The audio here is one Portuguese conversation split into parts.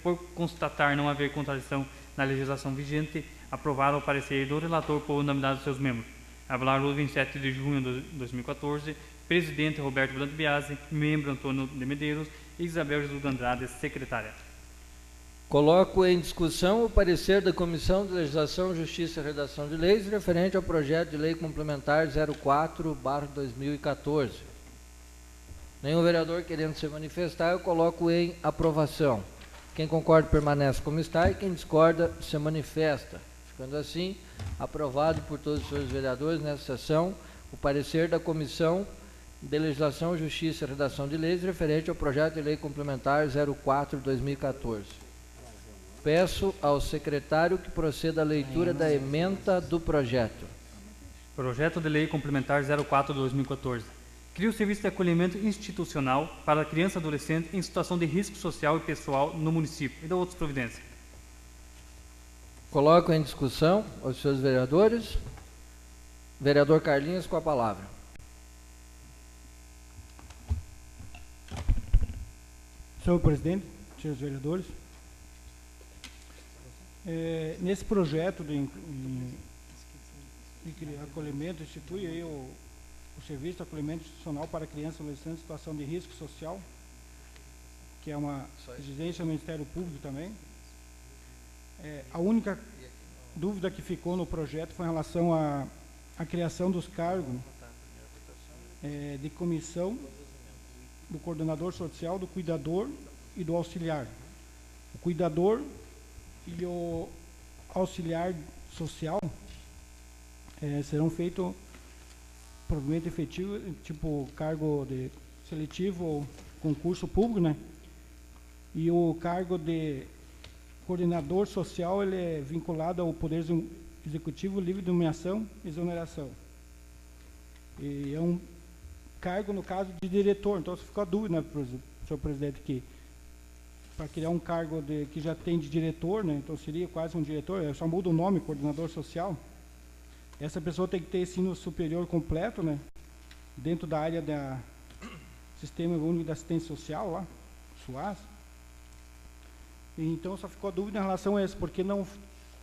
por constatar não haver contradição na legislação vigente, aprovar o parecer do relator por unanimidade dos seus membros. Avelar Luz, 27 de junho de 2014, presidente Roberto Velando Biasi, membro Antônio de Medeiros e Isabel Jesus de Andrade, secretária. Coloco em discussão o parecer da Comissão de Legislação, Justiça e Redação de Leis referente ao projeto de lei complementar 04/2014. Nenhum vereador querendo se manifestar, eu coloco em aprovação. Quem concorda permanece como está e quem discorda se manifesta. Ficando assim, aprovado por todos os senhores vereadores nesta sessão o parecer da Comissão de Legislação, Justiça e Redação de Leis referente ao projeto de lei complementar 04/2014. Peço ao secretário que proceda à leitura da ementa do projeto. Projeto de lei complementar 04/2014. Cria o serviço de acolhimento institucional para criança e adolescente em situação de risco social e pessoal no município e da outras providências. Coloco em discussão os seus vereadores. Vereador Carlinhos com a palavra. Senhor presidente, senhores vereadores, nesse projeto de acolhimento, institui aí o serviço de acolhimento institucional para crianças e adolescentes em situação de risco social, que é uma exigência do Ministério Público também. A única dúvida que ficou no projeto foi em relação à criação dos cargos de comissão do coordenador social, do cuidador e do auxiliar. O cuidador e o auxiliar social serão feitos provavelmente efetivo, tipo cargo de seletivo ou concurso público, né? E o cargo de coordenador social, ele é vinculado ao Poder Executivo livre de nomeação e exoneração. E é um cargo, no caso, de diretor. Então, se ficou a dúvida, né, senhor presidente, que para criar um cargo que já tem de diretor, né, então seria quase um diretor, só muda o nome, coordenador social. Essa pessoa tem que ter ensino superior completo, né, dentro da área da Sistema Único de Assistência Social, lá, SUAS. Então, só ficou a dúvida em relação a isso, porque não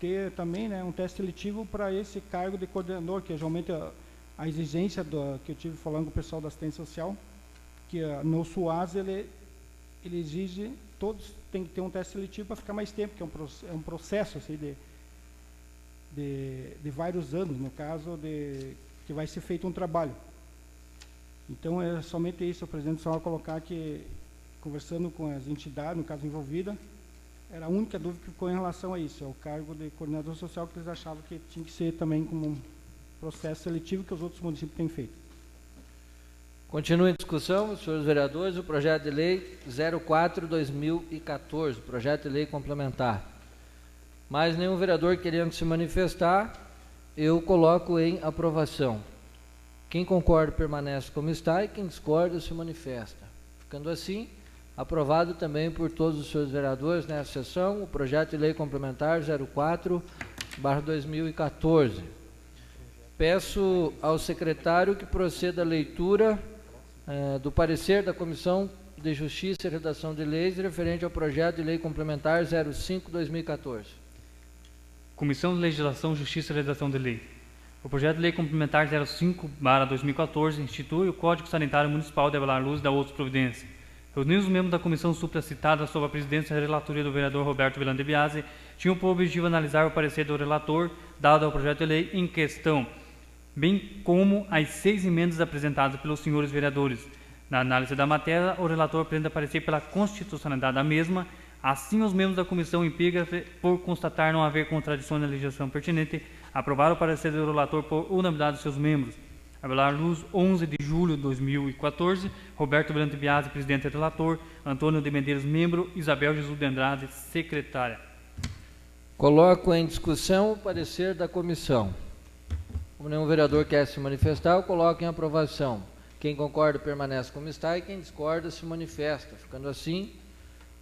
ter também, né, um teste seletivo para esse cargo de coordenador, que é geralmente a exigência que eu tive falando com o pessoal da assistência social, que no SUAS ele exige, todos têm que ter um teste seletivo para ficar mais tempo, que é um processo assim, de vários anos, no caso, que vai ser feito um trabalho. Então, é somente isso, o presidente, só colocar que, conversando com as entidades, no caso envolvida, era a única dúvida que ficou em relação a isso, é o cargo de coordenador social, que eles achavam que tinha que ser também como um processo seletivo que os outros municípios têm feito. Continua em discussão, senhores vereadores, o projeto de lei 04/2014, projeto de lei complementar. Mais nenhum vereador querendo se manifestar, eu coloco em aprovação. Quem concorda permanece como está e quem discorda se manifesta. Ficando assim, aprovado também por todos os senhores vereadores nessa sessão, o projeto de lei complementar 04/2014. Peço ao secretário que proceda à leitura do parecer da Comissão de Justiça e Redação de Leis referente ao projeto de lei complementar 05/2014. Comissão de Legislação, Justiça e Redação de Lei. O projeto de lei complementar 05/2014 institui o Código Sanitário Municipal de Avelar Luz e da outras providências. Reunidos os membros da comissão supracitada sob a presidência e relatoria do vereador Roberto Velando Biasi, tinham por objetivo analisar o parecer do relator dado ao projeto de lei em questão, bem como as 6 emendas apresentadas pelos senhores vereadores. Na análise da matéria, o relator apresenta parecer pela constitucionalidade da mesma. Assim, os membros da comissão epígrafe, por constatar não haver contradição na legislação pertinente, aprovaram o parecer do relator por unanimidade dos seus membros. Avelar Luz, 11 de julho de 2014, Roberto Velando Biasi, presidente e relator, Antônio de Medeiros, membro, Isabel Jesus de Andrade, secretária. Coloco em discussão o parecer da comissão. Como nenhum vereador quer se manifestar, eu coloco em aprovação. Quem concorda permanece como está e quem discorda se manifesta. Ficando assim,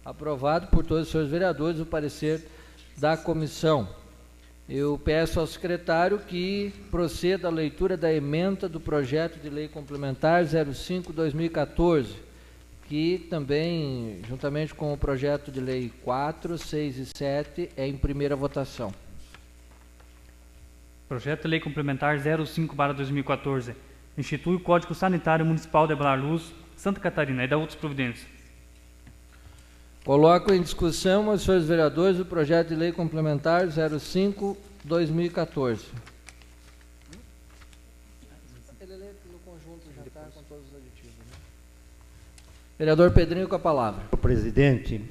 aprovado por todos os senhores vereadores o parecer da comissão. Eu peço ao secretário que proceda à leitura da ementa do projeto de lei complementar 05/2014, que também, juntamente com o projeto de lei 4, 6 e 7, é em primeira votação. Projeto de Lei Complementar 05/2014. Institui o Código Sanitário Municipal de Abelar Luz, Santa Catarina, e dá outras providências. Coloco em discussão, aos senhores vereadores, o projeto de lei complementar 05/2014. Ele lê no conjunto, já está com todos os aditivos, né? Vereador Pedrinho, com a palavra. Presidente,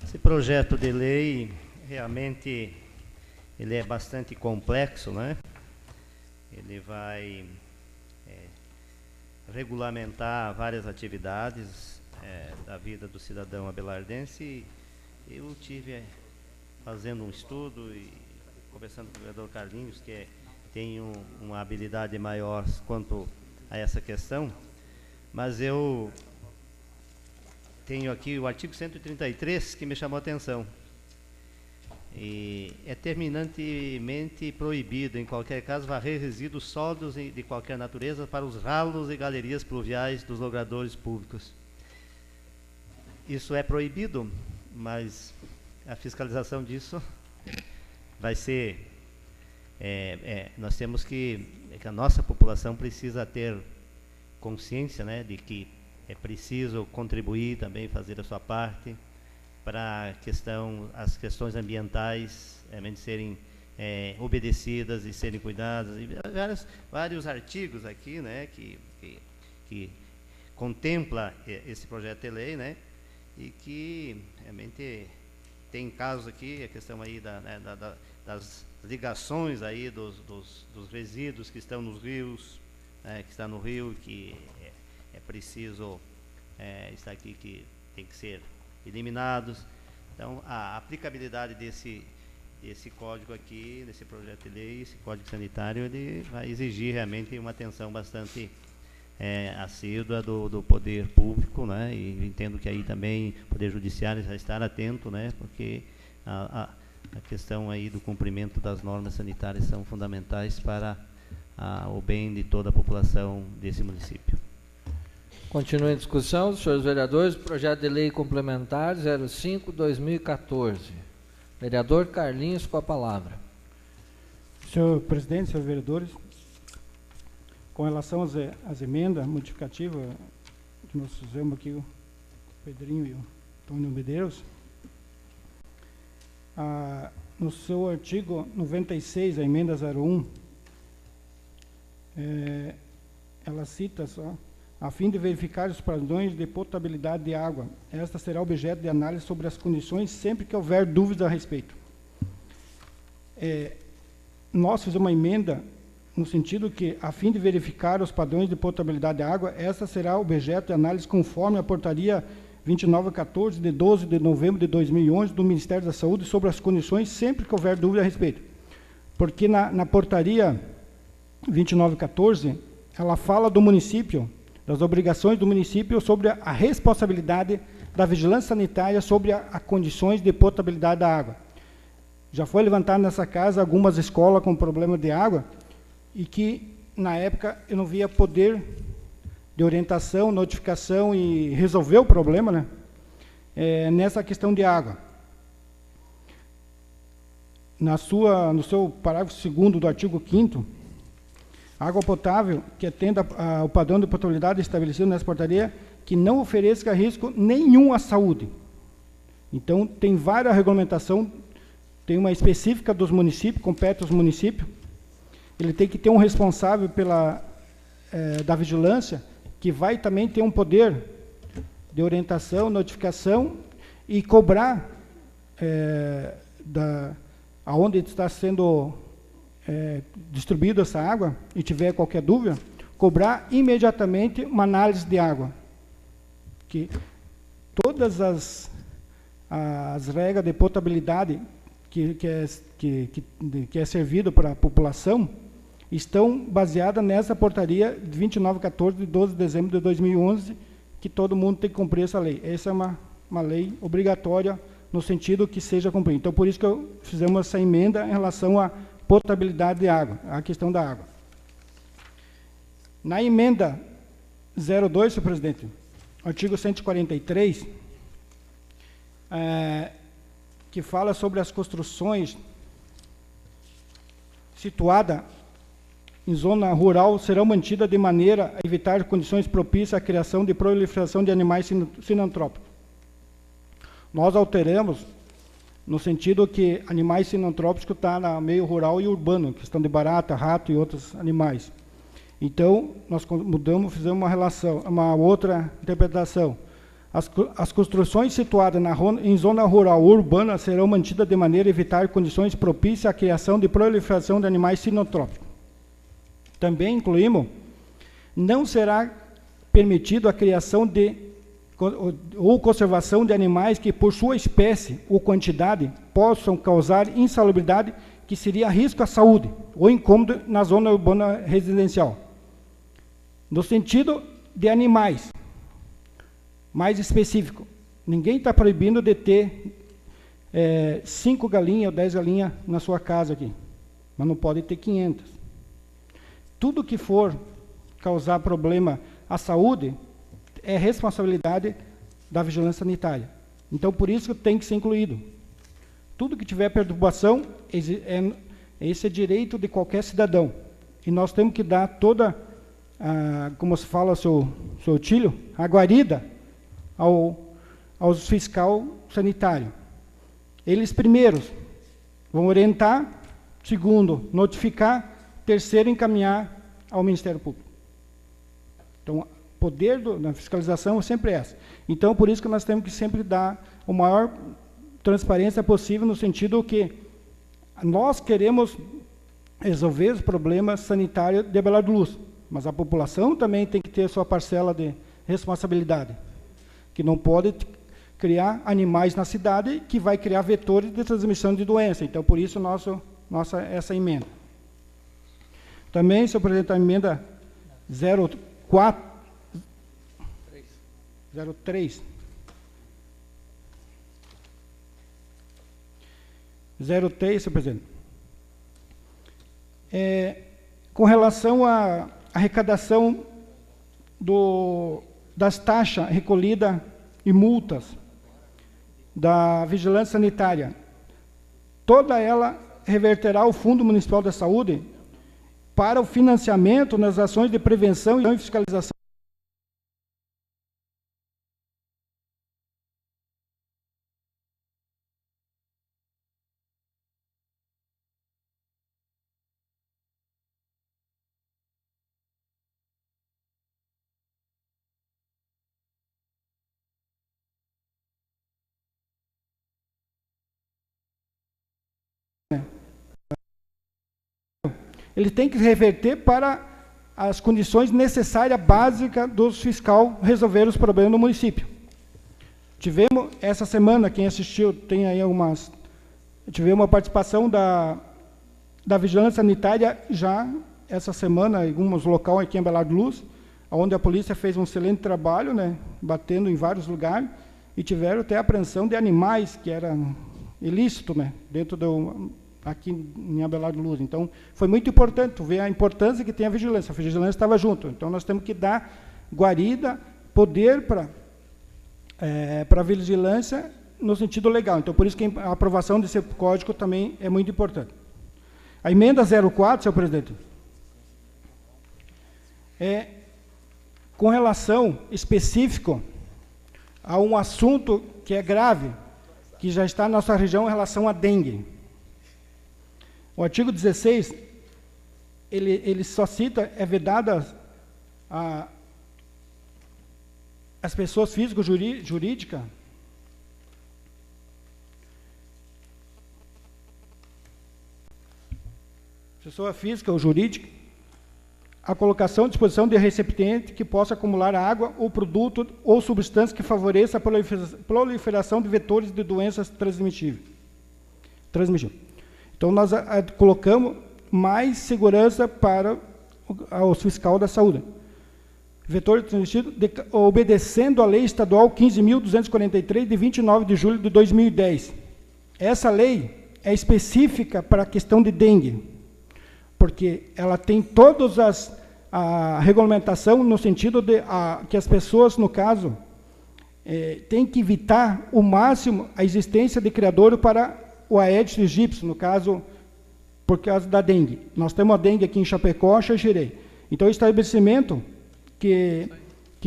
esse projeto de lei realmente ele é bastante complexo, né? Ele vai regulamentar várias atividades da vida do cidadão abelardense. Eu tive fazendo um estudo e conversando com o vereador Carlinhos, que tem uma habilidade maior quanto a essa questão, mas eu tenho aqui o artigo 133 que me chamou a atenção. E é terminantemente proibido, em qualquer caso, varrer resíduos sólidos de qualquer natureza para os ralos e galerias pluviais dos logradouros públicos. Isso é proibido, mas a fiscalização disso vai ser... nós temos que a nossa população precisa ter consciência, né, de que é preciso contribuir também, fazer a sua parte, para as questões ambientais realmente serem obedecidas e serem cuidadas. E vários artigos aqui, né, que contempla esse projeto de lei, né, e que realmente tem casos aqui, a questão aí das ligações aí dos resíduos que estão nos rios, que está no rio, que é preciso estar aqui, que tem que ser eliminados. Então, a aplicabilidade desse código aqui, desse projeto de lei, esse código sanitário, ele vai exigir realmente uma atenção bastante assídua do poder público, né? E entendo que aí também o poder judiciário já estar atento, né? Porque a questão aí do cumprimento das normas sanitárias são fundamentais para o bem de toda a população desse município. Continua em discussão, senhores vereadores, projeto de lei complementar 05/2014. Vereador Carlinhos, com a palavra. Senhor presidente, senhores vereadores, com relação às emendas modificativas que nós fizemos aqui, o Pedrinho e o Antônio Medeiros, no seu artigo 96, a emenda 01, ela cita só: a fim de verificar os padrões de potabilidade de água. Esta será objeto de análise sobre as condições sempre que houver dúvida a respeito. Nós fizemos uma emenda no sentido que, a fim de verificar os padrões de potabilidade de água, esta será objeto de análise conforme a portaria 2914, de 12 de novembro de 2011, do Ministério da Saúde, sobre as condições sempre que houver dúvida a respeito. Porque na portaria 2914, ela fala do município, das obrigações do município sobre a responsabilidade da vigilância sanitária sobre as condições de potabilidade da água. Já foi levantado nessa casa algumas escolas com problema de água e que, na época, eu não via poder de orientação, notificação e resolver o problema, né, nessa questão de água. No seu parágrafo 2º do artigo 5º, água potável que atenda ao padrão de potabilidade estabelecido nessa portaria, que não ofereça risco nenhum à saúde. Então, tem várias regulamentações, tem uma específica dos municípios, compete aos municípios. Ele tem que ter um responsável da vigilância, que vai também ter um poder de orientação, notificação e cobrar aonde está sendo distribuída essa água e tiver qualquer dúvida, cobrar imediatamente uma análise de água. Que todas as regras de potabilidade que é servido para a população estão baseadas nessa portaria 2914, de 12 de dezembro de 2011, que todo mundo tem que cumprir essa lei. Essa é uma lei obrigatória no sentido que seja cumprida. Então, por isso que fizemos essa emenda em relação à potabilidade de água, a questão da água. Na emenda 02, senhor presidente, artigo 143, que fala sobre as construções situadas em zona rural serão mantidas de maneira a evitar condições propícias à criação de proliferação de animais sinantrópicos. Nós alteramos no sentido que animais sinantrópicos estão no meio rural e urbano, questão de barata, rato e outros animais. Então, nós mudamos, fizemos uma relação, uma outra interpretação. As construções situadas em zona rural ou urbana serão mantidas de maneira a evitar condições propícias à criação de proliferação de animais sinantrópicos. Também incluímos, não será permitido a criação ou conservação de animais que, por sua espécie ou quantidade, possam causar insalubridade, que seria risco à saúde ou incômodo na zona urbana residencial. No sentido de animais, mais específico, ninguém está proibindo de ter 5 galinhas ou 10 galinhas na sua casa aqui, mas não pode ter 500. Tudo que for causar problema à saúde é responsabilidade da vigilância sanitária. Então, por isso tem que ser incluído. Tudo que tiver perturbação, esse é direito de qualquer cidadão. E nós temos que dar toda, como se fala, seu Tílio, a guarida aos fiscal sanitário. Eles, primeiros, vão orientar, segundo, notificar, terceiro, encaminhar ao Ministério Público. Então, o poder da fiscalização é sempre essa. Então, por isso que nós temos que sempre dar a maior transparência possível, no sentido que nós queremos resolver os problemas sanitários de Abelardo Luz, mas a população também tem que ter a sua parcela de responsabilidade, que não pode criar animais na cidade que vai criar vetores de transmissão de doença. Então, por isso, essa emenda. Também, senhor presidente, a emenda 03, senhor presidente. Com relação à arrecadação das taxas recolhidas e multas da vigilância sanitária, toda ela reverterá ao Fundo Municipal da Saúde para o financiamento nas ações de prevenção e fiscalização ele tem que reverter para as condições necessárias, básicas, dos fiscal resolver os problemas no município. Tivemos, essa semana, quem assistiu, tem aí algumas... Tivemos uma participação da Vigilância Sanitária, já essa semana, em alguns locais aqui em Abelardo Luz, onde a polícia fez um excelente trabalho, né, batendo em vários lugares, e tiveram até apreensão de animais, que era ilícito, né, dentro aqui em Abelardo Luz. Então, foi muito importante ver a importância que tem a vigilância estava junto. Então, nós temos que dar guarida, poder para a vigilância no sentido legal. Então, por isso que a aprovação desse código também é muito importante. A emenda 04, senhor presidente, com relação específico a um assunto que é grave, que já está na nossa região em relação à dengue. O artigo 16, ele só cita, vedada as pessoas físicas e jurídicas pessoa física ou jurídica, a colocação à disposição de recipiente que possa acumular água ou produto ou substância que favoreça a proliferação de vetores de doenças transmissíveis. Então, nós colocamos mais segurança para os fiscal da saúde. Vetor transmitido, obedecendo à Lei Estadual 15.243, de 29 de julho de 2010. Essa lei é específica para a questão de dengue, porque ela tem todas a regulamentação no sentido de que as pessoas, no caso, tem que evitar o máximo a existência de criadouro para o Aedes aegypti, no caso, por causa da dengue. Nós temos a dengue aqui em Chapecó, Xangirei. Então, o estabelecimento que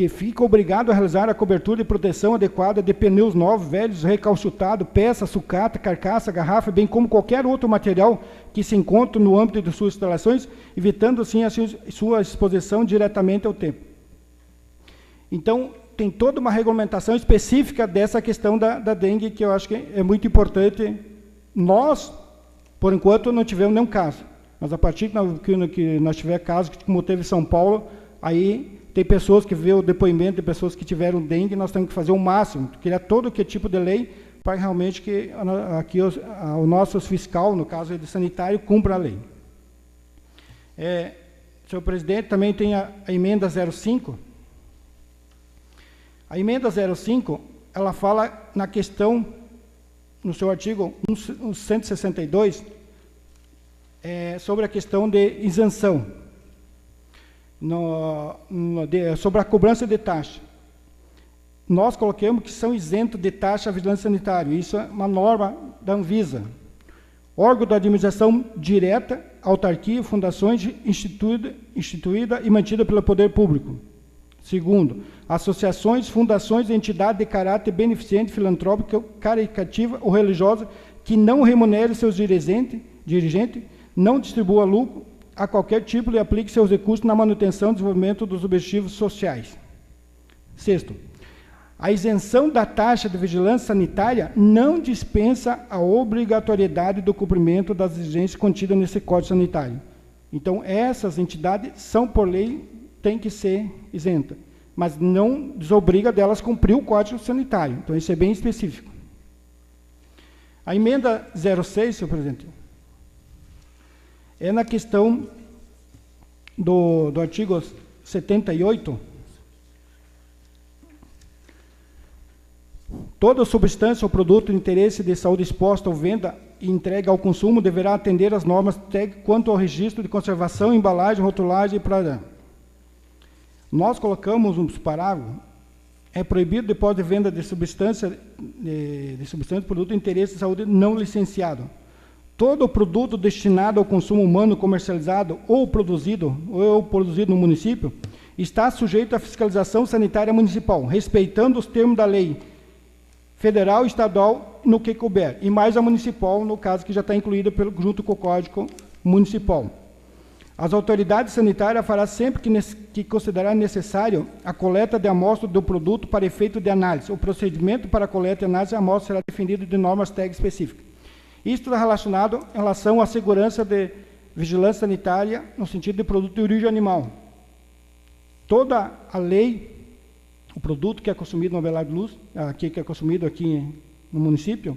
fica obrigado a realizar a cobertura e proteção adequada de pneus novos, velhos, recalchutados, peça, sucata, carcaça, garrafa, bem como qualquer outro material que se encontre no âmbito de suas instalações, evitando, assim, a sua exposição diretamente ao tempo. Então, tem toda uma regulamentação específica dessa questão da dengue, que eu acho que é muito importante. Nós, por enquanto, não tivemos nenhum caso, mas a partir que nós tiver caso, como teve em São Paulo, aí tem pessoas que vê o depoimento de pessoas que tiveram dengue, nós temos que fazer o máximo, criar todo que tipo de lei para realmente que aqui o nosso fiscal, no caso de sanitário, cumpra a lei. Senhor presidente, também tem a emenda 05. A emenda 05, ela fala na questão, no seu artigo 162, sobre a questão de isenção, sobre a cobrança de taxa. Nós colocamos que são isentos de taxa a vigilância sanitária. Isso é uma norma da Anvisa. Órgão da administração direta, autarquia, fundações instituída e mantida pelo poder público. Segundo, associações, fundações e entidades de caráter beneficente, filantrópica, caricativa ou religiosa que não remunere seus dirigentes, não distribua lucro a qualquer tipo e aplique seus recursos na manutenção e desenvolvimento dos objetivos sociais. Sexto, a isenção da taxa de vigilância sanitária não dispensa a obrigatoriedade do cumprimento das exigências contidas nesse Código Sanitário. Então, essas entidades são, por lei, têm que ser isentas, mas não desobriga delas cumprir o Código Sanitário. Então, isso é bem específico. A emenda 06, senhor presidente, é na questão do artigo 78. Toda substância ou produto de interesse de saúde exposta ou venda e entrega ao consumo deverá atender às normas TEG quanto ao registro de conservação, embalagem, rotulagem e para. Nós colocamos uns parágrafos, é proibido depósito de venda de substância, produto de interesse de saúde não licenciado. Todo produto destinado ao consumo humano comercializado ou produzido no município está sujeito à fiscalização sanitária municipal, respeitando os termos da lei federal e estadual no que couber, e mais a municipal, no caso que já está incluída junto com o Código Municipal. As autoridades sanitárias farão sempre que considerar necessário a coleta de amostra do produto para efeito de análise. O procedimento para a coleta e análise da amostra será definido de normas TEG específicas. Isso está relacionado em relação à segurança de vigilância sanitária no sentido de produto de origem animal. Toda a lei, o produto que é consumido no Avelar de Luz, que é consumido aqui no município,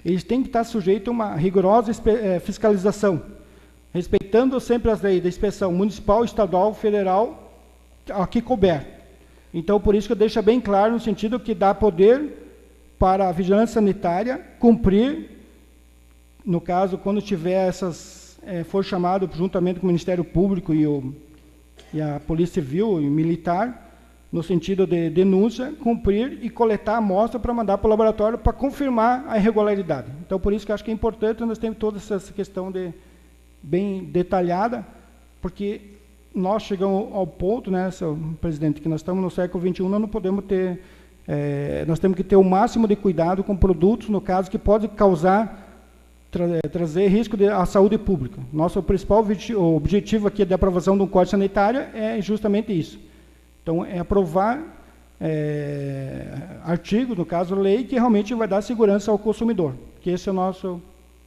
eles têm que estar sujeitos a uma rigorosa fiscalização, respeitando sempre as leis da inspeção municipal, estadual, federal, aqui couber. Então, por isso que eu deixo bem claro, no sentido que dá poder para a vigilância sanitária cumprir, no caso, quando tiver for chamado juntamente com o Ministério Público e a Polícia Civil e Militar, no sentido de denúncia, cumprir e coletar a amostra para mandar para o laboratório para confirmar a irregularidade. Então, por isso que eu acho que é importante nós termos toda essa questão bem detalhada, porque nós chegamos ao ponto, né, senhor presidente, que nós estamos no século XXI, nós não podemos ter, nós temos que ter o máximo de cuidado com produtos, no caso, que podem trazer risco à saúde pública. Nosso principal objetivo aqui de aprovação de um Código Sanitário é justamente isso. Então, é aprovar artigos, no caso, lei, que realmente vai dar segurança ao consumidor, que esse é o nosso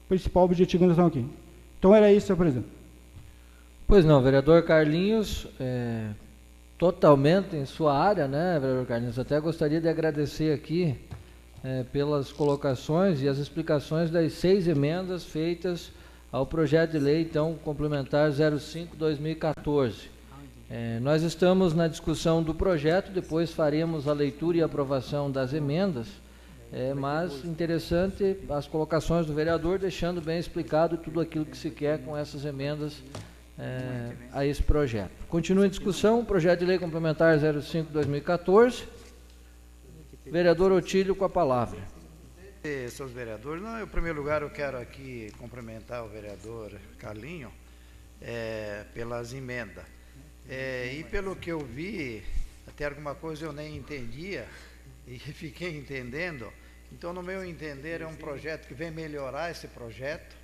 principal objetivo nós estamos aqui. Então, era isso, senhor presidente. Pois não, vereador Carlinhos, totalmente em sua área, né, vereador Carlinhos? Até gostaria de agradecer aqui pelas colocações e as explicações das 6 emendas feitas ao projeto de lei, então, complementar 05/2014. Nós estamos na discussão do projeto, depois faremos a leitura e aprovação das emendas, mas interessante as colocações do vereador, deixando bem explicado tudo aquilo que se quer com essas emendas a esse projeto. Continua em discussão o projeto de lei complementar 05/2014. Vereador Otílio com a palavra. Senhores vereadores, não, em primeiro lugar eu quero aqui cumprimentar o vereador Carlinho pelas emendas. E pelo que eu vi, até alguma coisa eu nem entendia e fiquei entendendo. Então, no meu entender, é um projeto que vem melhorar esse projeto.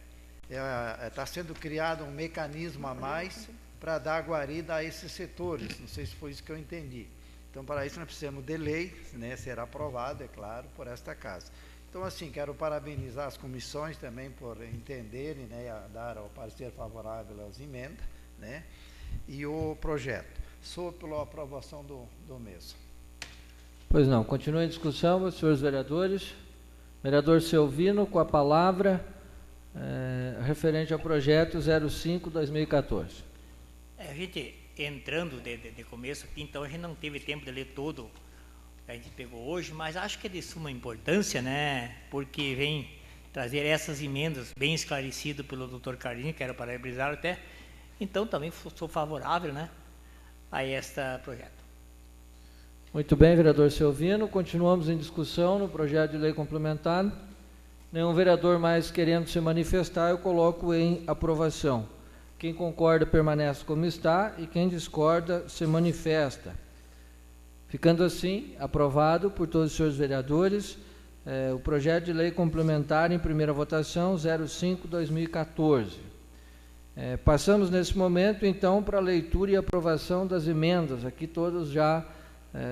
Está sendo criado um mecanismo a mais para dar guarida a esses setores. Não sei se foi isso que eu entendi. Então, para isso, nós precisamos de lei, né, ser aprovado, é claro, por esta casa. Então, assim, quero parabenizar as comissões também por entenderem, né, dar o parecer favorável às emendas, né, e o projeto. Sou pela aprovação do mesmo. Pois não, continua em discussão, senhores vereadores. Vereador Selvino com a palavra, referente ao projeto 05/2014. A gente entrando de começo aqui, então a gente não teve tempo de ler todo que a gente pegou hoje, mas acho que é de suma importância, né? Porque vem trazer essas emendas bem esclarecido pelo Dr. Carlinho, quero parabenizar até. Então também sou favorável, né, a este projeto. Muito bem, vereador Selvino. Continuamos em discussão no projeto de lei complementar. Nenhum vereador mais querendo se manifestar, eu coloco em aprovação. Quem concorda permanece como está e quem discorda se manifesta. Ficando assim, aprovado por todos os senhores vereadores, o projeto de lei complementar em primeira votação 05/2014. Passamos nesse momento, então, para a leitura e aprovação das emendas, aqui todos já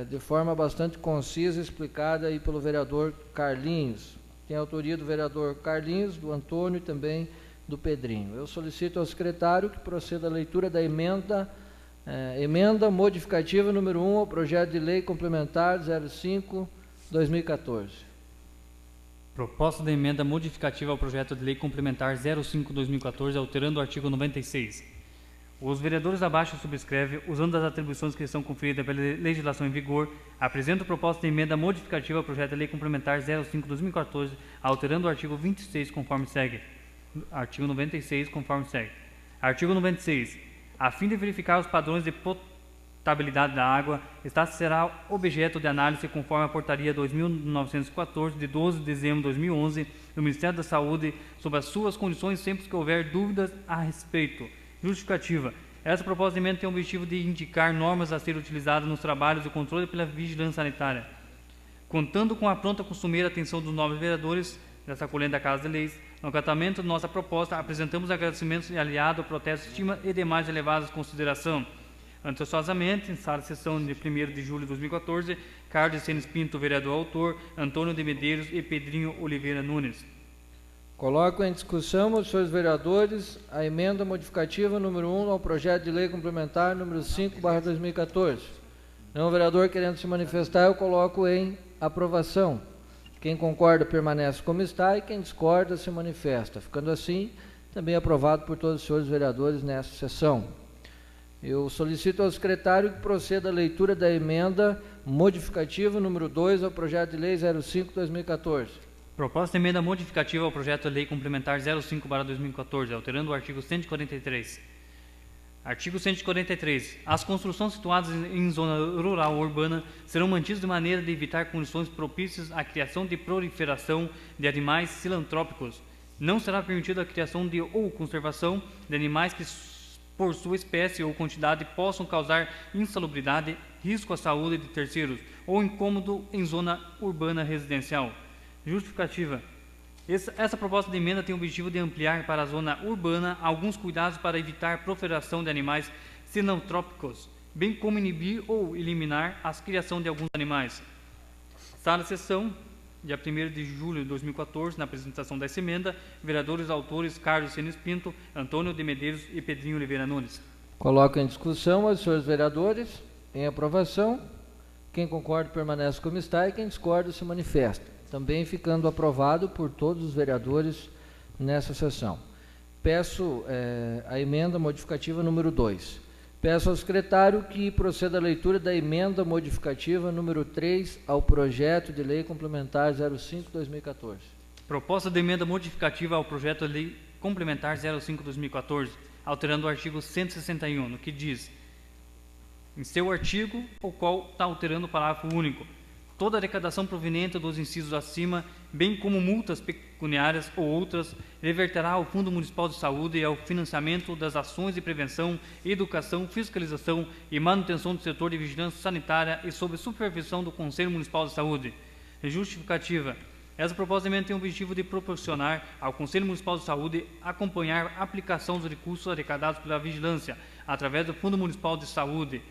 de forma bastante concisa, explicada aí pelo vereador Carlinhos. Tem a autoria do vereador Carlinhos, do Antônio e também do Pedrinho. Eu solicito ao secretário que proceda a leitura da emenda modificativa número 1 ao projeto de lei complementar 05/2014. Proposta de emenda modificativa ao projeto de lei complementar 05/2014, alterando o artigo 96. Os vereadores abaixo subscrevem, usando as atribuições que são conferidas pela legislação em vigor, apresentam proposta de emenda modificativa ao projeto de lei complementar 05/2014, alterando o artigo 26 conforme segue. Artigo 96 conforme segue. Artigo 96. A fim de verificar os padrões de potabilidade da água, será objeto de análise conforme a portaria 2914 de 12 de dezembro de 2011 do Ministério da Saúde sobre as suas condições sempre que houver dúvidas a respeito. Justificativa. Essa proposta de emenda tem o objetivo de indicar normas a serem utilizadas nos trabalhos de controle pela vigilância sanitária. Contando com a pronta costumeira atenção dos nobres vereadores dessa colenda da Casa de Leis, no acatamento de nossa proposta, apresentamos agradecimentos e aliado ao protesto, estima e demais elevadas consideração. Ansiosamente, em sala de sessão de 1º de julho de 2014, Carlos Senes Pinto, vereador autor, Antônio de Medeiros e Pedrinho Oliveira Nunes. Coloco em discussão, os senhores vereadores, a emenda modificativa número 1 ao projeto de lei complementar número 5/2014. Nenhum vereador querendo se manifestar, eu coloco em aprovação. Quem concorda permanece como está e quem discorda se manifesta. Ficando assim, também aprovado por todos os senhores vereadores nessa sessão. Eu solicito ao secretário que proceda a leitura da emenda modificativa número 2 ao projeto de lei 05/2014. Proposta de emenda modificativa ao projeto de lei complementar 05/2014, alterando o artigo 143. Artigo 143. As construções situadas em zona rural ou urbana serão mantidas de maneira de evitar condições propícias à criação de proliferação de animais filantrópicos. Não será permitida a criação ou conservação de animais que, por sua espécie ou quantidade, possam causar insalubridade, risco à saúde de terceiros ou incômodo em zona urbana residencial. Justificativa. Essa proposta de emenda tem o objetivo de ampliar para a zona urbana alguns cuidados para evitar proliferação de animais sinantrópicos, bem como inibir ou eliminar a criação de alguns animais. Sala de sessão, dia 1º de julho de 2014, na apresentação dessa emenda, vereadores autores Carlos Senes Pinto, Antônio de Medeiros e Pedrinho Oliveira Nunes. Coloco em discussão os senhores vereadores, em aprovação. Quem concorda permanece como está e quem discorda se manifesta. Também ficando aprovado por todos os vereadores nessa sessão. Peço a emenda modificativa número 2. Peço ao secretário que proceda a leitura da emenda modificativa número 3 ao projeto de lei complementar 05/2014. Proposta de emenda modificativa ao projeto de lei complementar 05/2014, alterando o artigo 161, no que diz, em seu artigo, o qual está alterando o parágrafo único. toda arrecadação proveniente dos incisos acima, bem como multas pecuniárias ou outras, reverterá ao Fundo Municipal de Saúde e ao financiamento das ações de prevenção, educação, fiscalização e manutenção do setor de vigilância sanitária e sob supervisão do Conselho Municipal de Saúde. Justificativa. Essa proposta de emenda tem o objetivo de proporcionar ao Conselho Municipal de Saúde acompanhar a aplicação dos recursos arrecadados pela vigilância através do Fundo Municipal de Saúde.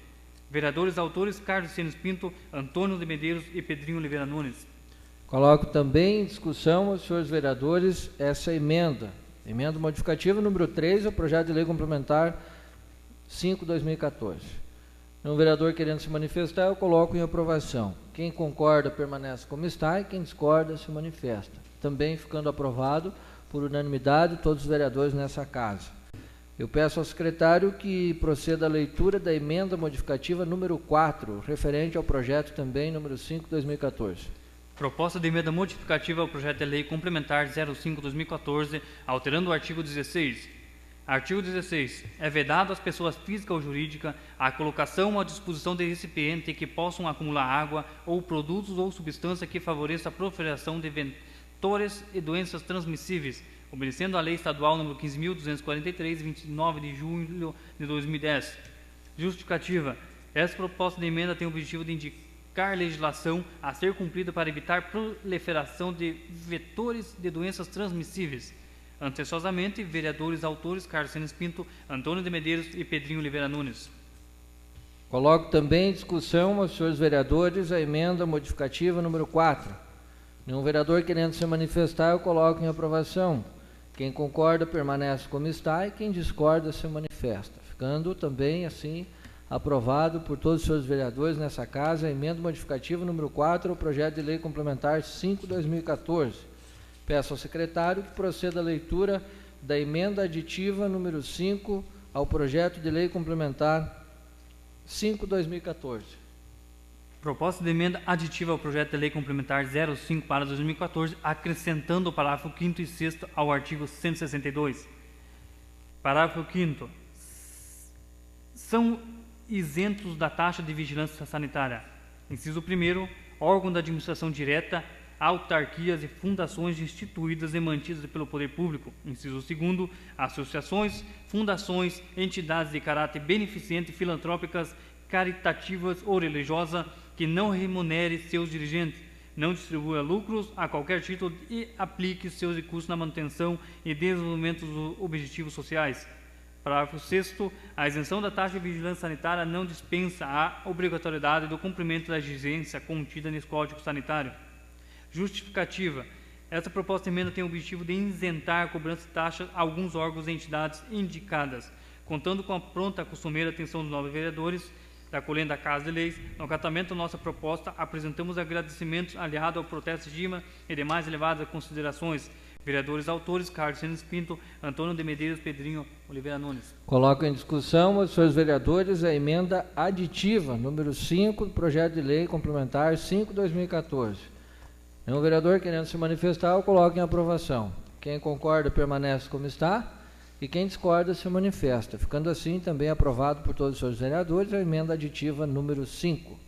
Vereadores autores Carlos Senes Pinto, Antônio de Medeiros e Pedrinho Oliveira Nunes. Coloco também em discussão aos senhores vereadores essa emenda. Emenda modificativa número 3 ao projeto de lei complementar 5/2014. Um vereador querendo se manifestar, eu coloco em aprovação. Quem concorda permanece como está e quem discorda se manifesta. Também ficando aprovado por unanimidade todos os vereadores nessa casa. Eu peço ao secretário que proceda à leitura da emenda modificativa número 4, referente ao projeto também número 5/2014. Proposta de emenda modificativa ao projeto de lei complementar 05/2014, alterando o artigo 16. Artigo 16. É vedado às pessoas físicas ou jurídicas a colocação à disposição de recipiente que possam acumular água ou produtos ou substância que favoreça a proliferação de vetores e doenças transmissíveis, obedecendo à Lei Estadual nº 15.243, 29 de julho de 2010. Justificativa. Essa proposta de emenda tem o objetivo de indicar legislação a ser cumprida para evitar proliferação de vetores de doenças transmissíveis. Anteciosamente, vereadores autores Carlos Senes Pinto, Antônio de Medeiros e Pedrinho Oliveira Nunes. Coloco também em discussão aos senhores vereadores a emenda modificativa número 4. Nenhum vereador querendo se manifestar, eu coloco em aprovação. Quem concorda permanece como está e quem discorda se manifesta. Ficando também assim aprovado por todos os senhores vereadores nessa casa a emenda modificativa número 4 ao projeto de lei complementar 5/2014. Peço ao secretário que proceda à leitura da emenda aditiva número 5 ao projeto de lei complementar 5/2014. Proposta de emenda aditiva ao projeto de lei complementar 05/2014, acrescentando o parágrafo 5º e 6º ao artigo 162. Parágrafo 5º. São isentos da taxa de vigilância sanitária. Inciso 1º, órgão da administração direta, autarquias e fundações instituídas e mantidas pelo poder público. Inciso 2º, associações, fundações, entidades de caráter beneficente, filantrópicas, caritativas ou religiosas que não remunere seus dirigentes, não distribua lucros a qualquer título e aplique seus recursos na manutenção e desenvolvimento dos objetivos sociais. Parágrafo 6º. A isenção da taxa de vigilância sanitária não dispensa a obrigatoriedade do cumprimento da exigência contida nesse Código Sanitário. Justificativa. Essa proposta de emenda tem o objetivo de isentar a cobrança de taxas a alguns órgãos e entidades indicadas, contando com a pronta costumeira atenção dos nobres vereadores, da colenda da Casa de Leis. No acatamento da nossa proposta, apresentamos agradecimentos aliado ao protesto de estima e demais elevadas considerações. Vereadores autores, Carlos Senes Pinto, Antônio de Medeiros, Pedrinho Oliveira Nunes. Coloco em discussão aos senhores vereadores a emenda aditiva número 5 do projeto de lei complementar 5/2014. Nenhum vereador querendo se manifestar, eu coloco em aprovação. Quem concorda permanece como está e quem discorda se manifesta. Ficando assim também aprovado por todos os senhores vereadores a emenda aditiva número 5.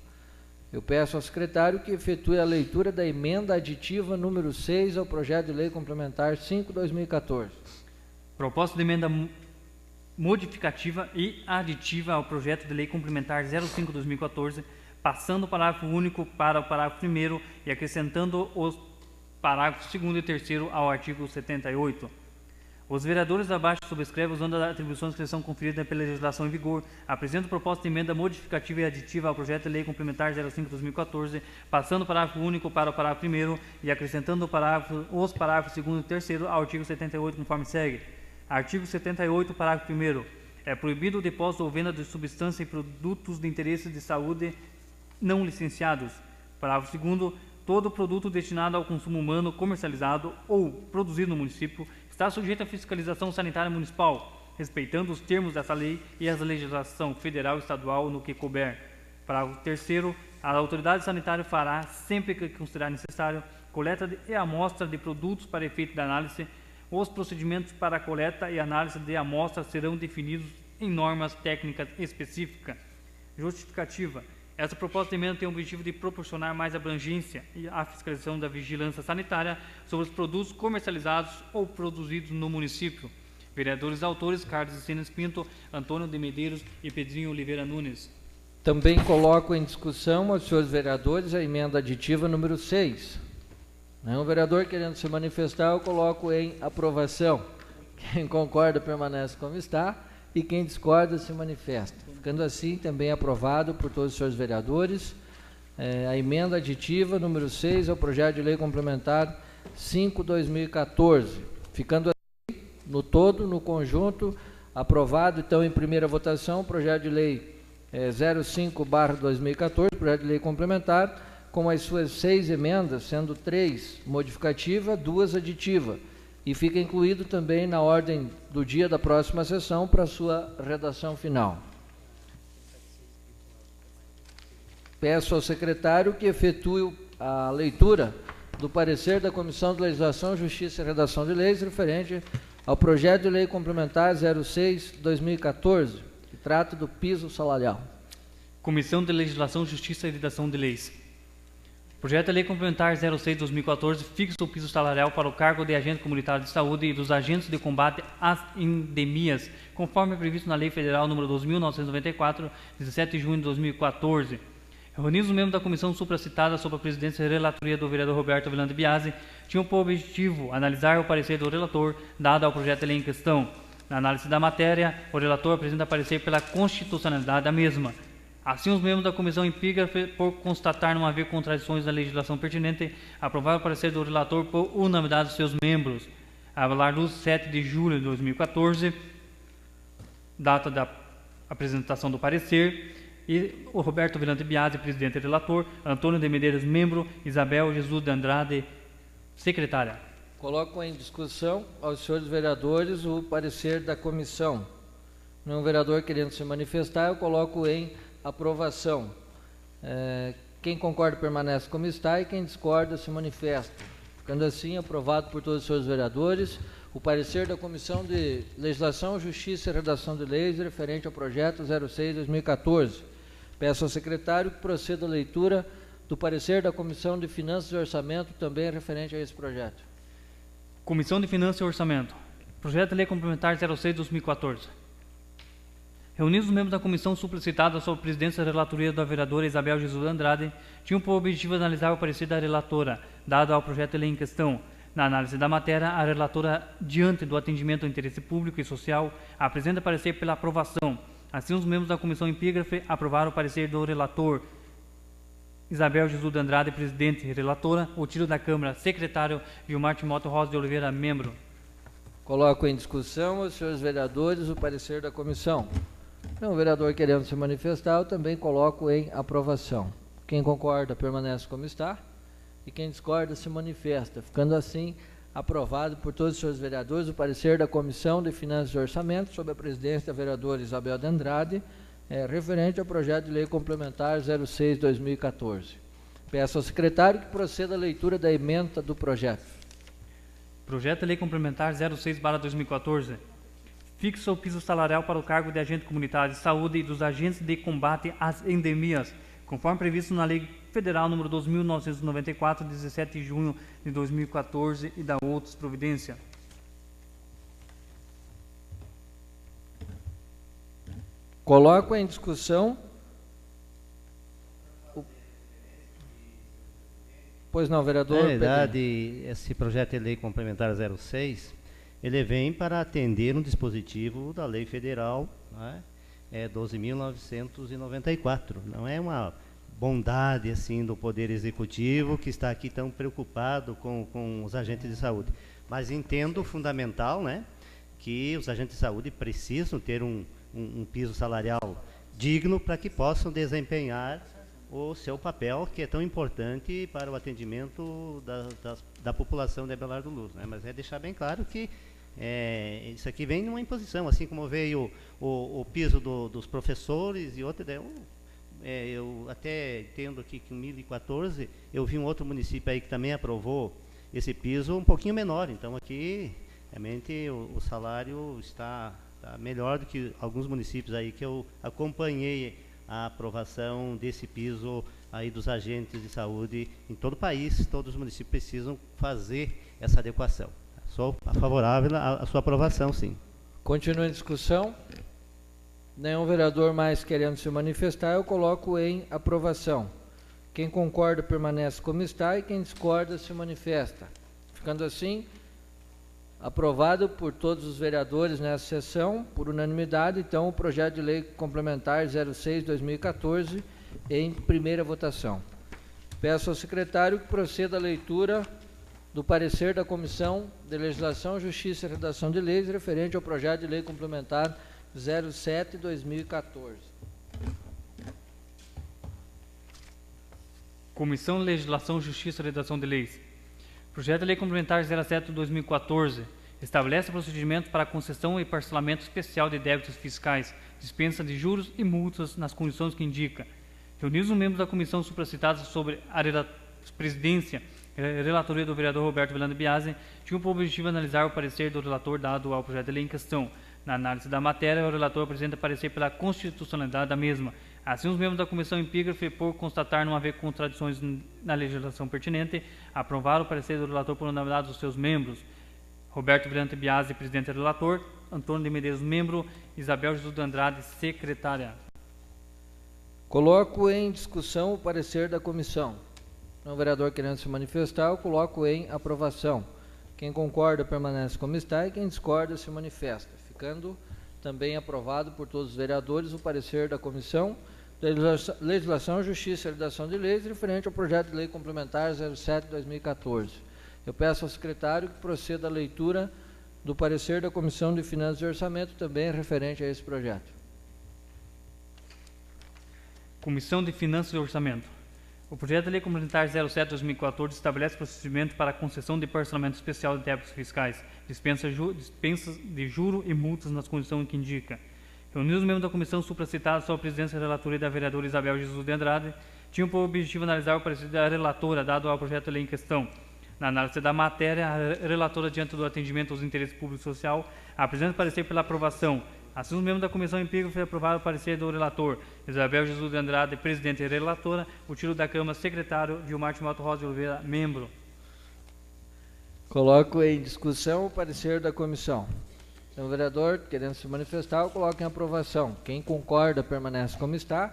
Eu peço ao secretário que efetue a leitura da emenda aditiva número 6 ao projeto de lei complementar 5/2014. Proposta de emenda modificativa e aditiva ao projeto de lei complementar 05/2014, passando o parágrafo único para o parágrafo 1º e acrescentando os parágrafos 2º e 3º ao artigo 78. Os vereadores abaixo subscrevem usando as atribuições que lhes são conferidas pela legislação em vigor. Apresento proposta de emenda modificativa e aditiva ao projeto de lei complementar 05/2014, passando o parágrafo único para o parágrafo 1º e acrescentando os parágrafos 2º e 3º ao artigo 78, conforme segue. Artigo 78, parágrafo 1º. É proibido o depósito ou venda de substância e produtos de interesse de saúde não licenciados. Parágrafo 2º. Todo produto destinado ao consumo humano, comercializado ou produzido no município está sujeito à fiscalização sanitária municipal, respeitando os termos dessa lei e a legislação federal e estadual no que couber. Parágrafo 3º. A autoridade sanitária fará, sempre que considerar necessário, coleta e amostra de produtos para efeito de análise. Os procedimentos para a coleta e análise de amostras serão definidos em normas técnicas específicas. Justificativa. Essa proposta de emenda tem o objetivo de proporcionar mais abrangência à fiscalização da vigilância sanitária sobre os produtos comercializados ou produzidos no município. Vereadores autores: Carlos Sinas Pinto, Antônio de Medeiros e Pedrinho Oliveira Nunes. Também coloco em discussão aos senhores vereadores a emenda aditiva número 6. Nenhum vereador querendo se manifestar, eu coloco em aprovação. Quem concorda permanece como está e quem discorda se manifesta. Ficando assim, também aprovado por todos os senhores vereadores, a emenda aditiva número 6 ao projeto de lei complementar 5/2014. Ficando assim, no todo, no conjunto, aprovado então em primeira votação o projeto de lei 05/2014, projeto de lei complementar, com as suas 6 emendas, sendo 3 modificativas, 2 aditivas, e fica incluído também na ordem do dia da próxima sessão para sua redação final. Peço ao secretário que efetue a leitura do parecer da Comissão de Legislação, Justiça e Redação de Leis referente ao projeto de lei complementar 06/2014, que trata do piso salarial. Comissão de Legislação, Justiça e Redação de Leis. Projeto de lei complementar 06/2014 fixa o piso salarial para o cargo de agente comunitário de saúde e dos agentes de combate às endemias, conforme previsto na Lei Federal nº 2.994, 17 de junho de 2014. Reunidos os membros da comissão supracitada sob a presidência e relatoria do vereador Roberto Villan de Biasi, tinham por objetivo analisar o parecer do relator dado ao projeto de lei em questão. Na análise da matéria, o relator apresenta parecer pela constitucionalidade da mesma. Assim, os membros da comissão epígrafe, por constatar não haver contradições na legislação pertinente, aprovaram o parecer do relator por unanimidade dos seus membros. A valer luz 7 de julho de 2014, data da apresentação do parecer, e o Roberto Villan de Biasi, presidente e relator, Antônio de Medeiros, membro, Isabel Jesus de Andrade, secretária. Coloco em discussão aos senhores vereadores o parecer da comissão. Nenhum vereador querendo se manifestar, eu coloco em aprovação. Quem concorda permanece como está e quem discorda se manifesta. Ficando assim, aprovado por todos os senhores vereadores, o parecer da Comissão de Legislação, Justiça e Redação de Leis referente ao projeto 06/2014. Peço ao secretário que proceda a leitura do parecer da Comissão de Finanças e Orçamento, também referente a esse projeto. Comissão de Finanças e Orçamento. Projeto de lei complementar 06/2014. Reunidos os membros da comissão supracitada sob a presidência e relatoria da vereadora Isabel Jesus de Andrade, tinham por objetivo analisar o parecer da relatora, dado ao projeto de lei em questão. Na análise da matéria, a relatora, diante do atendimento ao interesse público e social, apresenta parecer pela aprovação. Assim, os membros da comissão epígrafe aprovaram o parecer do relator, Isabel Jesus de Andrade, presidente e relatora, o tiro da Câmara, secretário, Vilmar Timóteo Rosa de Oliveira, membro. Coloco em discussão aos senhores vereadores o parecer da comissão. Não, o vereador querendo se manifestar, eu também coloco em aprovação. Quem concorda permanece como está e quem discorda se manifesta. Ficando assim, aprovado por todos os senhores vereadores o parecer da Comissão de Finanças e Orçamento, sob a presidência da vereadora Isabel de Andrade, referente ao projeto de lei complementar 06/2014. Peço ao secretário que proceda à leitura da emenda do projeto. Projeto de lei complementar 06/2014. Fixa o piso salarial para o cargo de agente comunitário de saúde e dos agentes de combate às endemias, conforme previsto na Lei Federal nº 2.994, 17 de junho de 2014 e da outras providências. Coloco em discussão. Pois não, vereador. Na verdade, esse projeto de lei complementar 06, ele vem para atender um dispositivo da Lei Federal, né, 12.994. Não é uma bondade assim do Poder Executivo que está aqui tão preocupado com os agentes de saúde. Mas entendo fundamental, né, que os agentes de saúde precisam ter um piso salarial digno para que possam desempenhar o seu papel, que é tão importante para o atendimento da população de Abelardo Luz, né? Mas é deixar bem claro que isso aqui vem numa imposição, assim como veio o piso dos professores e outro. Eu até entendo aqui que em 2014 eu vi um outro município aí que também aprovou esse piso um pouquinho menor. Então aqui realmente o salário está melhor do que alguns municípios aí que eu acompanhei a aprovação desse piso aí dos agentes de saúde em todo o país. Todos os municípios precisam fazer essa adequação. Sou favorável à sua aprovação, sim. Continua em discussão. Nenhum vereador mais querendo se manifestar, eu coloco em aprovação. Quem concorda permanece como está e quem discorda se manifesta. Ficando assim, aprovado por todos os vereadores nessa sessão, por unanimidade, então, o projeto de lei complementar 06/2014 em primeira votação. Peço ao secretário que proceda à leitura do parecer da Comissão de Legislação, Justiça e Redação de Leis referente ao projeto de lei complementar 07/2014. Comissão de Legislação, Justiça e Redação de Leis. Projeto de lei complementar 07/2014 estabelece procedimento para concessão e parcelamento especial de débitos fiscais, dispensa de juros e multas nas condições que indica. Reunidos os membros da comissão supracitados sobre a presidência e relatoria do vereador Roberto Velando Biasi, tinham por objetivo analisar o parecer do relator dado ao projeto de lei em questão. Na análise da matéria, o relator apresenta parecer pela constitucionalidade da mesma. Assim, os membros da comissão epígrafe, por constatar não haver contradições na legislação pertinente, aprovaram o parecer do relator por unanimidade dos seus membros. Roberto Velando Biasi, presidente e relator. Antônio de Medeiros, membro. Isabel Jesus de Andrade, secretária. Coloco em discussão o parecer da comissão. Não vereador querendo se manifestar, eu coloco em aprovação. Quem concorda permanece como está e quem discorda se manifesta. Ficando também aprovado por todos os vereadores o parecer da Comissão de Legislação, Justiça e Redação de Leis referente ao projeto de lei complementar 07/2014. Eu peço ao secretário que proceda à leitura do parecer da Comissão de Finanças e Orçamento também referente a esse projeto. Comissão de Finanças e Orçamento. O projeto de lei complementar 07/2014 estabelece procedimento para a concessão de parcelamento especial de débitos fiscais, dispensas de juro e multas nas condições que indica. Reunidos os membros da comissão supracitada sob a presidência e relatoria da vereadora Isabel Jesus de Andrade, tinham por objetivo analisar o parecer da relatora dado ao projeto de lei em questão. Na análise da matéria, a relatora, diante do atendimento aos interesses públicos e social, apresenta parecer pela aprovação. Assim, os membros da comissão epígrafe aprovaram o parecer do relator, Isabel Jesus de Andrade, presidente e relatora, o titulo da Câmara, secretário, Vilmar Timoto Rosa de Oliveira, membro. Coloco em discussão o parecer da comissão. Então, o vereador, querendo se manifestar, eu coloco em aprovação. Quem concorda permanece como está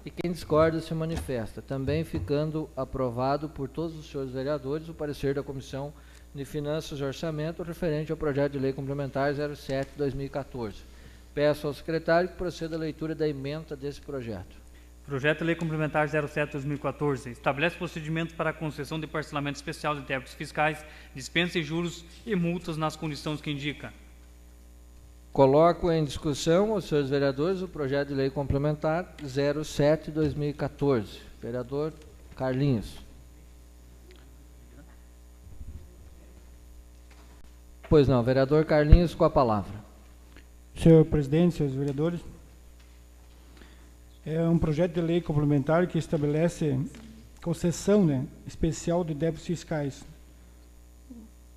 e quem discorda se manifesta. Também ficando aprovado por todos os senhores vereadores o parecer da Comissão de Finanças e Orçamento referente ao projeto de lei complementar 07/2014. Peço ao secretário que proceda à leitura da ementa desse projeto. Projeto de lei complementar 07/2014 estabelece procedimento para a concessão de parcelamento especial de débitos fiscais, dispensa de juros e multas nas condições que indica. Coloco em discussão aos senhores vereadores o projeto de lei complementar 07/2014. Vereador Carlinhos. Pois não, vereador Carlinhos com a palavra. Senhor presidente, senhores vereadores, é um projeto de lei complementar que estabelece concessão, especial de débitos fiscais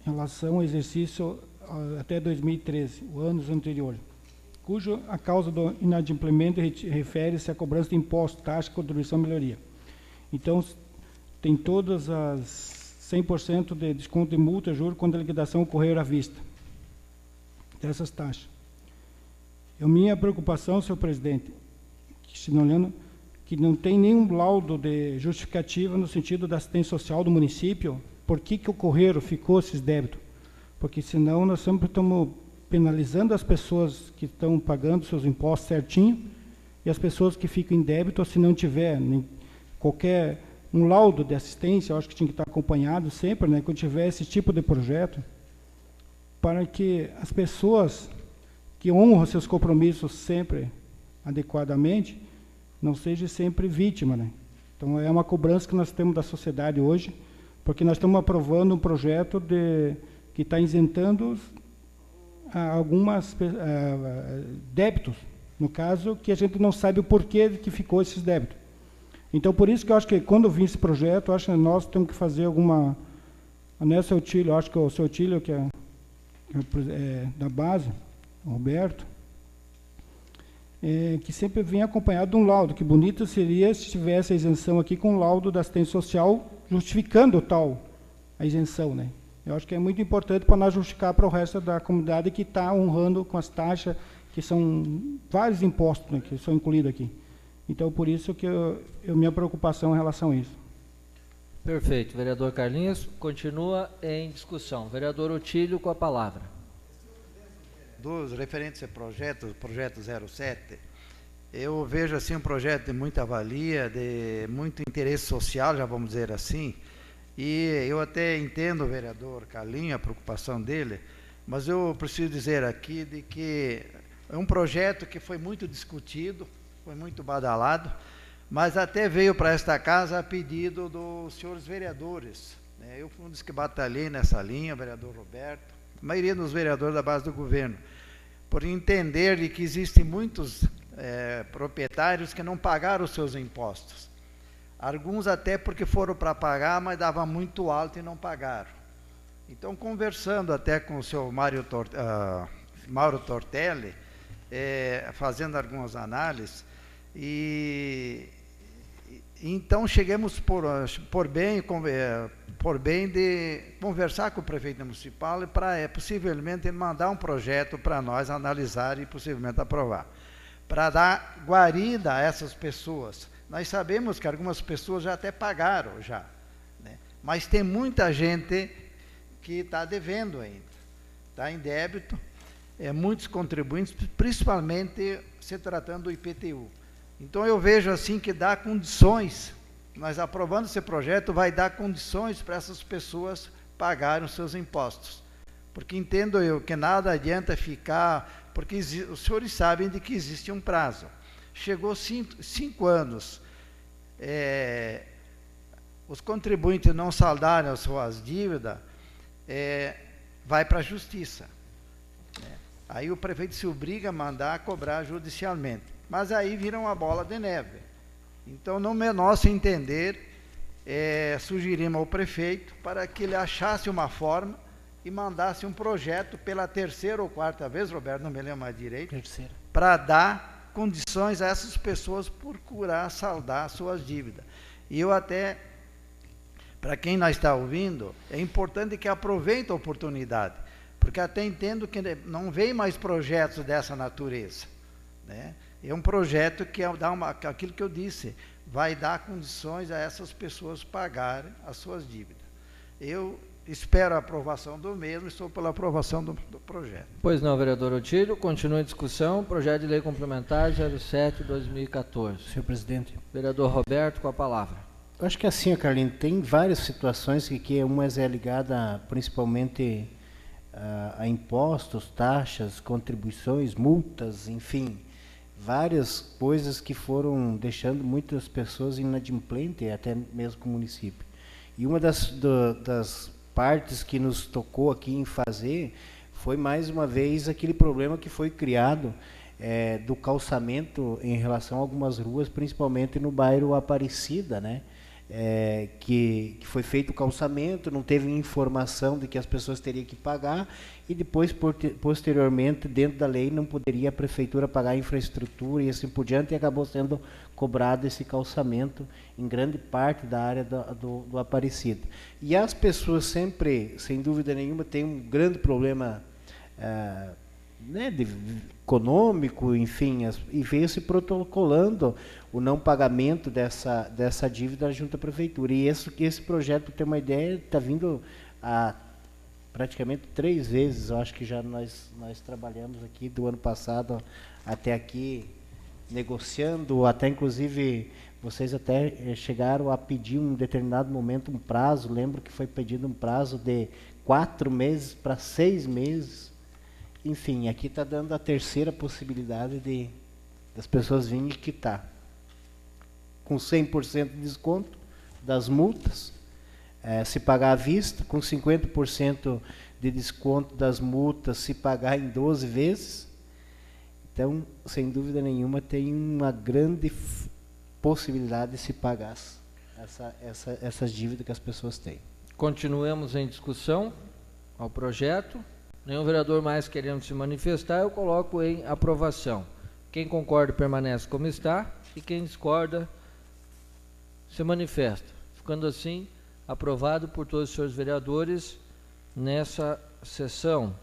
em relação ao exercício até 2013, o ano anterior, cujo a causa do inadimplemento refere-se à cobrança de imposto, taxa, contribuição e melhoria. Então, tem todas as 100% de desconto de multa, juro, quando a liquidação ocorrer à vista dessas taxas. Minha preocupação, senhor presidente, que não tem nenhum laudo de justificativa no sentido da assistência social do município, por que ocorreram, ficou esses débitos. Porque senão nós sempre estamos penalizando as pessoas que estão pagando seus impostos certinho e as pessoas que ficam em débito, se não tiver qualquer um laudo de assistência, eu acho que tinha que estar acompanhado sempre, quando tiver esse tipo de projeto, para que as pessoas que honram seus compromissos sempre adequadamente, não seja sempre vítima. Então, é uma cobrança que nós temos da sociedade hoje, porque nós estamos aprovando um projeto que está isentando algumas débitos, no caso, que a gente não sabe o porquê que ficou esses débitos. Então, por isso que eu acho que, quando eu vi esse projeto, eu acho que nós temos que fazer alguma... Seu Tílio, eu acho que o seu Tílio, que é da base, Roberto, que sempre vem acompanhado de um laudo, que bonito seria se tivesse a isenção aqui com o laudo da assistência social justificando a isenção, né? Eu acho que é muito importante para nós justificar para o resto da comunidade que está honrando com as taxas, que são vários impostos, né, que são incluídos aqui. Então, por isso que minha preocupação em relação a isso. Perfeito. Vereador Carlinhos, continua em discussão. Vereador Otílio, com a palavra. Dos referentes a projeto 07, eu vejo assim um projeto de muita valia, de muito interesse social, já vamos dizer assim, e eu até entendo o vereador Carlinhos, a preocupação dele, mas eu preciso dizer aqui de que é um projeto que foi muito discutido, foi muito badalado, mas até veio para esta casa a pedido dos senhores vereadores, né? Eu fui um dos que batalhei nessa linha, o vereador Roberto, a maioria dos vereadores da base do governo, por entender de que existem muitos proprietários que não pagaram os seus impostos. Alguns até porque foram para pagar, mas dava muito alto e não pagaram. Então, conversando até com o senhor Mauro Tortelli, fazendo algumas análises, então chegamos por bem de conversar com o prefeito municipal e para possivelmente mandar um projeto para nós analisar e possivelmente aprovar, para dar guarida a essas pessoas. Nós sabemos que algumas pessoas já até pagaram, né? Mas tem muita gente que está devendo ainda, está em débito, muitos contribuintes, principalmente se tratando do IPTU. Então eu vejo assim que dá condições, nós aprovando esse projeto, vai dar condições para essas pessoas pagarem os seus impostos. Porque entendo eu que nada adianta ficar, porque os senhores sabem de que existe um prazo. Chegou 5 anos, os contribuintes não saldarem as suas dívidas, vai para a justiça. Aí o prefeito se obriga a mandar cobrar judicialmente. Mas aí vira uma bola de neve. Então, no nosso entender, sugerimos ao prefeito para que ele achasse uma forma e mandasse um projeto pela 3ª ou 4ª vez, Roberto, não me lembro mais direito, para dar condições a essas pessoas procurar saldar suas dívidas. E eu até, para quem não está ouvindo, é importante que aproveite a oportunidade, porque até entendo que não vem mais projetos dessa natureza, né? É um projeto que dá aquilo que eu disse, vai dar condições a essas pessoas pagarem as suas dívidas. Eu espero a aprovação do mesmo e estou pela aprovação do projeto. Pois não, vereador Otílio, continua em discussão, projeto de lei complementar 07/2014. Senhor presidente. Vereador Roberto, com a palavra. Eu acho que assim, Carlinhos, tem várias situações que uma é ligada principalmente a impostos, taxas, contribuições, multas, enfim, várias coisas que foram deixando muitas pessoas inadimplentes, até mesmo com o município. E uma das partes que nos tocou aqui em fazer foi, mais uma vez, aquele problema que foi criado do calçamento em relação a algumas ruas, principalmente no bairro Aparecida, né? Que foi feito o calçamento, não teve informação de que as pessoas teriam que pagar e depois, posteriormente, dentro da lei, não poderia a prefeitura pagar a infraestrutura e assim por diante, e acabou sendo cobrado esse calçamento em grande parte da área do Aparecida. E as pessoas sempre, sem dúvida nenhuma, têm um grande problema econômico, enfim, e veio se protocolando o não pagamento dessa dívida junto à prefeitura. E esse projeto, para ter uma ideia, está vindo a praticamente 3 vezes, eu acho que já nós trabalhamos aqui do ano passado até aqui, negociando, até inclusive vocês até chegaram a pedir um determinado momento um prazo, lembro que foi pedido um prazo de 4 meses para 6 meses, enfim, aqui está dando a 3ª possibilidade das pessoas virem quitar, com 100% de desconto das multas, se pagar à vista, com 50% de desconto das multas, se pagar em 12 vezes. Então, sem dúvida nenhuma, tem uma grande possibilidade de se pagar essas dívidas que as pessoas têm. Continuemos em discussão ao projeto. Nenhum vereador mais querendo se manifestar, eu coloco em aprovação. Quem concorda permanece como está e quem discorda se manifesta. Ficando assim, aprovado por todos os senhores vereadores nessa sessão.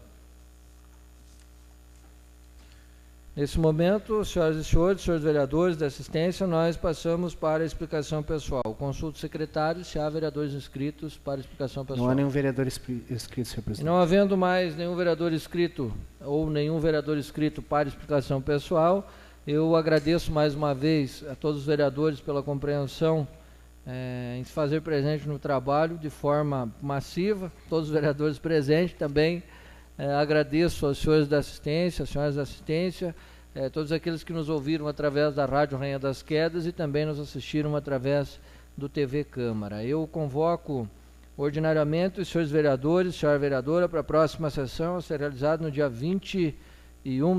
Nesse momento, senhoras e senhores vereadores da assistência, nós passamos para a explicação pessoal. Consulto secretário se há vereadores inscritos para a explicação pessoal. Não há nenhum vereador inscrito, senhor presidente. E não havendo mais nenhum vereador inscrito ou nenhum vereador inscrito para explicação pessoal, eu agradeço mais uma vez a todos os vereadores pela compreensão em se fazer presente no trabalho de forma massiva, todos os vereadores presentes também. Agradeço aos senhores da assistência, às senhoras da assistência, todos aqueles que nos ouviram através da Rádio Rainha das Quedas e também nos assistiram através do TV Câmara. Eu convoco ordinariamente os senhores vereadores, senhora vereadora, para a próxima sessão a ser realizada no dia 21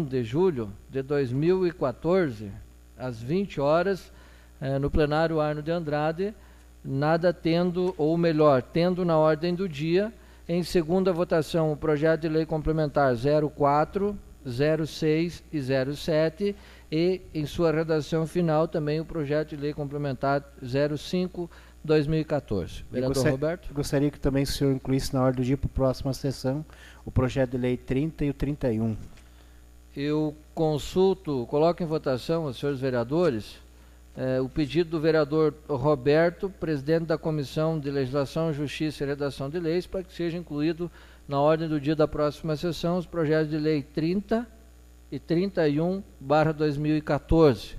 de julho de 2014, às 20 horas, no plenário Arno de Andrade, nada tendo, ou melhor, tendo na ordem do dia, em segunda votação, o projeto de lei complementar 04, 06 e 07 e, em sua redação final, também o projeto de lei complementar 05, 2014. Vereador Roberto. Gostaria que também o senhor incluísse na ordem do dia para a próxima sessão o projeto de lei 30 e o 31. Eu consulto, coloco em votação os senhores vereadores o pedido do vereador Roberto, presidente da Comissão de Legislação, Justiça e Redação de Leis, para que seja incluído na ordem do dia da próxima sessão os projetos de lei 30 e 31/2014.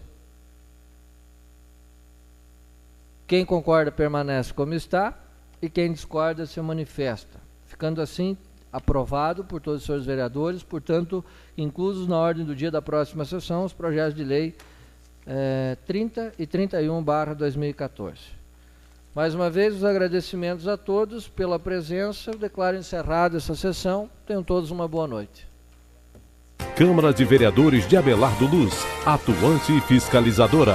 Quem concorda permanece como está e quem discorda se manifesta. Ficando assim, aprovado por todos os senhores vereadores, portanto, inclusos na ordem do dia da próxima sessão os projetos de lei 30 e 31/2014. Mais uma vez, os agradecimentos a todos pela presença. Eu declaro encerrada essa sessão. Tenham todos uma boa noite. Câmara de Vereadores de Abelardo Luz, atuante e fiscalizadora.